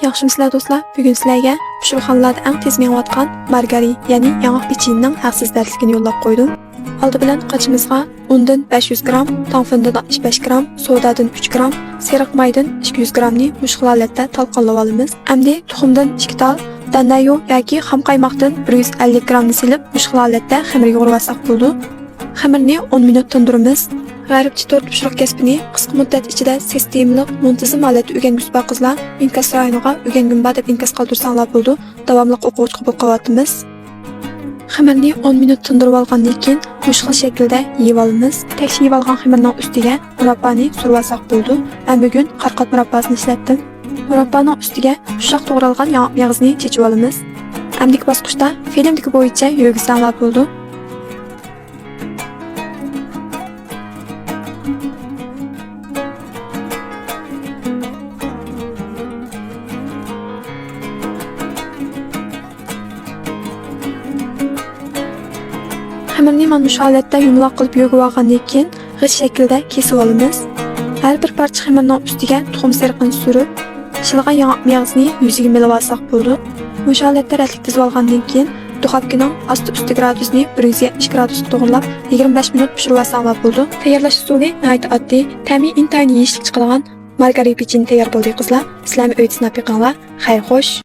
Yaxshimisilar do'stlar, bugun sizlarga pishirxonalarda eng tez mengayotgan margarin, ya'ni yong'oq pechenyening xavfsiz tarkibini yo'llab qo'ydim. Oldi bilan qachimizga undan 500 gram, tanfundan 65 gram, sodadan 3 gram, seriq maydan 200 gramni mushkul holatda talqonlab olamiz. Endi tuxumdan 2 tal, danayo yoki xam qaymoqdan 150 gramni silib, mushkul holatda xamirga urib bo'ldi. Xamirni 10 minut tindiramiz. G'aribcha to'rt pishiriq kasbini qisqa muddat ichida sistemli, muntazam holatda o'rgangusi qizlar inkas rayoniga o'rgangimba deb inkas qoldirsanglar bo'ldi. Davomli o'quvchi qabul qilyapmiz. Xamirni 10 minut tindirib olgandan keyin mushkul shaklda yeyib olamiz. Tekshi yeyib olgan xamirning ustiga murabbani surib olsak bo'ldi. Men bugun qarqat murabbasini ishlatdim. Murabbaning ustiga ushoq to'g'ralgan yong'oq mag'zini chechib olamiz. Amdiki bosqichda filmdagi bo'yicha yurgizsanglar bo'ldi. Xamirni mana shu holatda yumaloq qilib yog'ib olgandan keyin g'isht shaklida kesib olamiz. Har bir parcha xamirning ustiga tuxum seriqini surib, shilg'an yong'oq mag'zini yuziga milib olsak bo'ldi. Bu holatda ratlik tizib olgandan keyin duxovkaning osti-usti gradusini 170 gradusga to'g'rilab 25 minut pishirib olsanglar bo'ldi. Tayyorlash usuli nihoyat oddiy, ta'mi intayin yeyishlik chiqadigan margarin pechenye tayyor bo'ldi qizlar. Sizlarni uyda sinab yiqinglar. Xayr xo'sh.